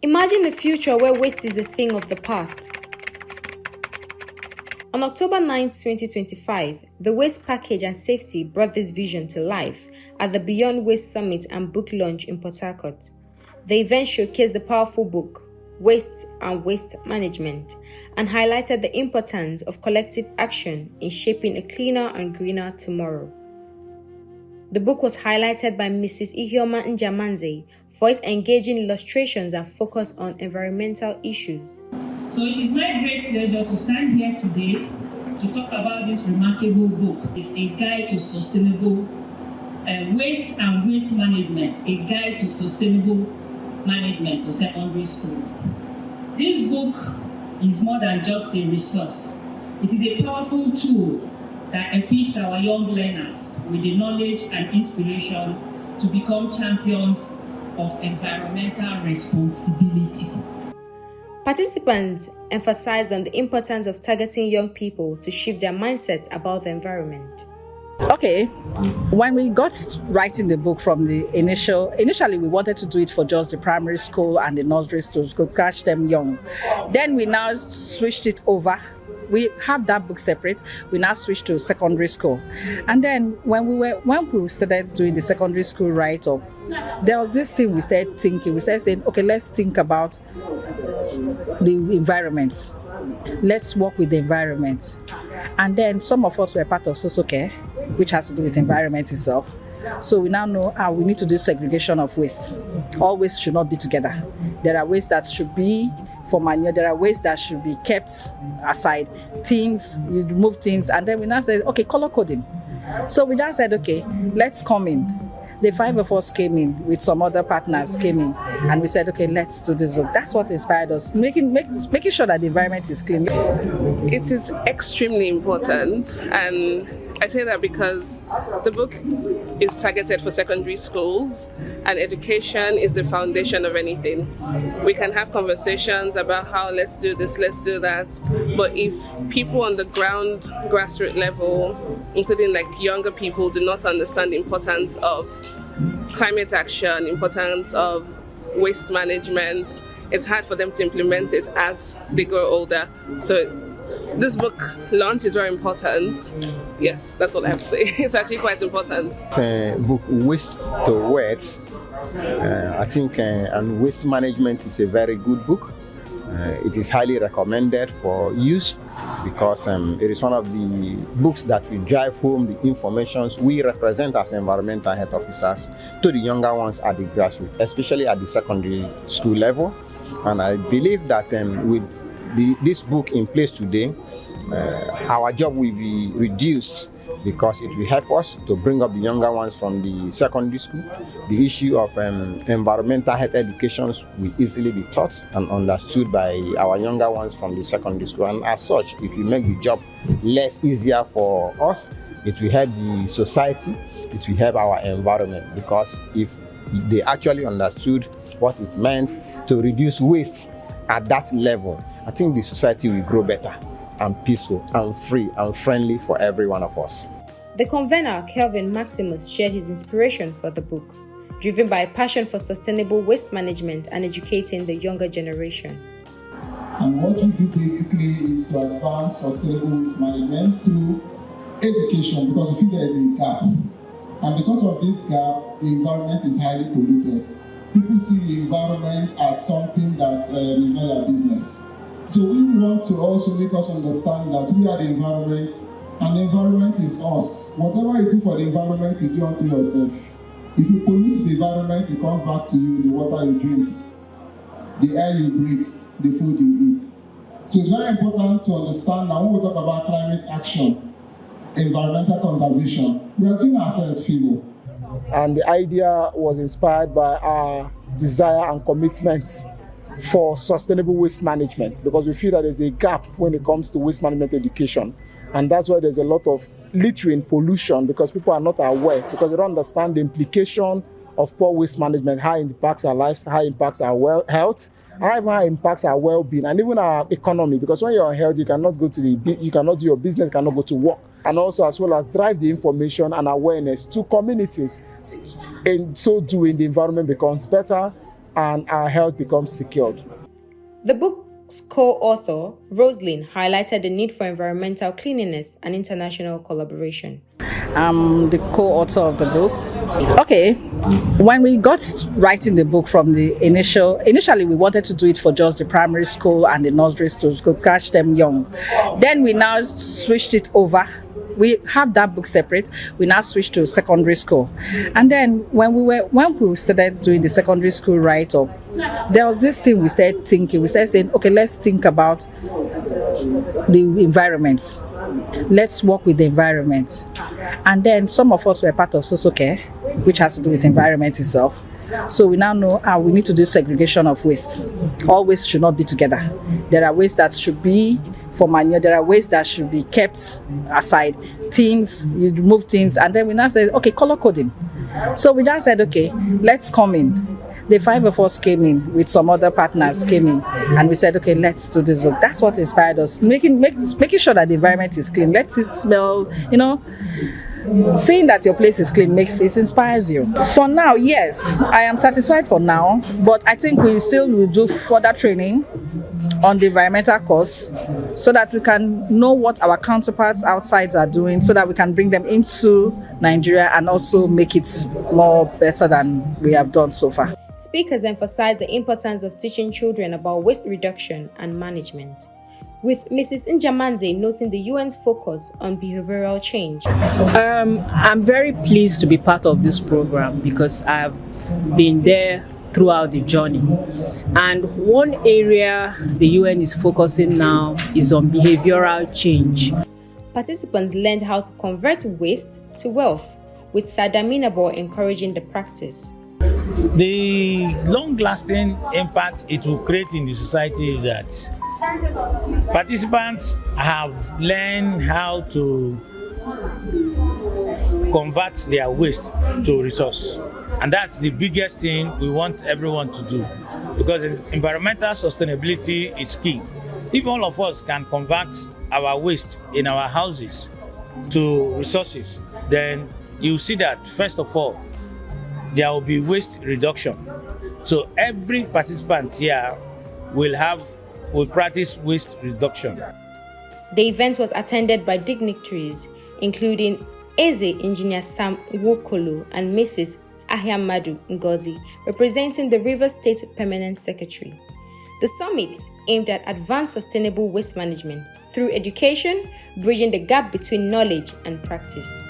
Imagine a future where waste is a thing of the past. On October 9, 2025, the Waste Package and Safety brought this vision to life at the Beyond Waste Summit and Book Launch in Port Harcourt. The event showcased the powerful book, Waste and Waste Management, and highlighted the importance of collective action in shaping a cleaner and greener tomorrow. The book was highlighted by Mrs. Ihioma Njamanze for its engaging illustrations and focus on environmental issues. So it is my great pleasure to stand here today to talk about this remarkable book. It's a guide to sustainable waste and waste management, a guide to sustainable management for secondary school. This book is more than just a resource. It is a powerful tool that equips our young learners with the knowledge and inspiration to become champions of environmental responsibility. Participants emphasized on the importance of targeting young people to shift their mindset about the environment. Okay, when we got writing the book from the initially we wanted to do it for just the primary school and the nursery schools to catch them young. Then we now switched it over. We have that book separate. We now switched to secondary school. And then when we started doing the secondary school write-up, there was this thing we started thinking. We started saying, okay, let's think about the environment. Let's work with the environment. And then some of us were part of social care, which has to do with environment itself. So we now know how we need to do segregation of waste. All waste should not be together. There are waste that should be for manure, there are waste that should be kept aside. Things, we remove things, and then we now said, okay, color coding. So we now said, okay, let's come in. The five of us came in with some other partners came in, and we said, okay, let's do this book. That's what inspired us, making sure that the environment is clean. It is extremely important, and I say that because the book is targeted for secondary schools, and education is the foundation of anything. We can have conversations about how let's do this, let's do that, but if people on the ground, grassroots level, including like younger people, do not understand the importance of climate action, importance of waste management, it's hard for them to implement it as they grow older. So this book launch is very important. Yes, that's what I have to say. It's actually quite important. Book Waste to Words. I think and waste management is a very good book. It is highly recommended for use because it is one of the books that will drive home the information we represent as environmental health officers to the younger ones at the grassroots, especially at the secondary school level. And I believe that with this book in place today, our job will be reduced because it will help us to bring up the younger ones from the secondary school. The issue of environmental health education will easily be taught and understood by our younger ones from the secondary school. And as such, it will make the job less easier for us. It will help the society. It will help our environment, because if they actually understood what it meant to reduce waste at that level, I think the society will grow better and peaceful and free and friendly for every one of us. The convener, Kelvin Maximus, shared his inspiration for the book, driven by a passion for sustainable waste management and educating the younger generation. And what we do basically is to advance sustainable waste management through education, because we feel there is a gap. And because of this gap, the environment is highly polluted. People see the environment as something that is not their business. So we want to also make us understand that we are the environment, and the environment is us. Whatever you do for the environment, you do unto yourself. If you pollute the environment, it comes back to you, the water you drink, the air you breathe, the food you eat. So it's very important to understand that when we talk about climate action, environmental conservation, we are doing ourselves favor. And the idea was inspired by our desire and commitment for sustainable waste management, because we feel that there's a gap when it comes to waste management education. And that's why there's a lot of littering, pollution, because people are not aware, because they don't understand the implication of poor waste management, how it impacts our lives, how it impacts our health, how it impacts our well-being, and even our economy. Because when you're unhealthy, you cannot do your business, you cannot go to work. And also, as well as drive the information and awareness to communities. In so doing, the environment becomes better, and our health becomes secured. The book's co-author, Rosalind, highlighted the need for environmental cleanliness and international collaboration. I'm the co-author of the book. Okay, when we got writing the book from the initially we wanted to do it for just the primary school and the nursery schools to catch them young. Then we now switched it over. We have that book separate. We now switched to secondary school. And then when we started doing the secondary school write-up, there was this thing we started thinking. We started saying, okay, let's think about the environment. Let's work with the environment. And then some of us were part of social care, which has to do with environment itself. So we now know how we need to do segregation of waste. All waste should not be together. There are waste that should be for manure, there are waste that should be kept aside. Things, you remove things, and then we now say, okay, color coding. So we now said, okay, let's come in. The 5 of us came in with some other partners came in, and we said, okay, let's do this work. That's what inspired us, making sure that the environment is clean. Let it smell, seeing that your place is clean it inspires you. For now, yes, I am satisfied for now, but I think we still will do further training on the environmental course so that we can know what our counterparts outside are doing, so that we can bring them into Nigeria and also make it more better than we have done so far. Speakers emphasized the importance of teaching children about waste reduction and management, with Mrs. Njamanze noting the UN's focus on behavioral change. I'm very pleased to be part of this program because I've been there throughout the journey. And one area the UN is focusing now is on behavioral change. Participants learned how to convert waste to wealth, with Sadaminabo encouraging the practice. The long-lasting impact it will create in the society is that participants have learned how to convert their waste to resource. And that's the biggest thing we want everyone to do, because environmental sustainability is key. If all of us can convert our waste in our houses to resources, then you see that, first of all, there will be waste reduction. So every participant here will practice waste reduction. The event was attended by dignitaries, including Eze Engineer Sam Wokolo and Mrs. Ahiamadu Ngozi, representing the Rivers State Permanent Secretary. The summit aimed at advanced sustainable waste management through education, bridging the gap between knowledge and practice.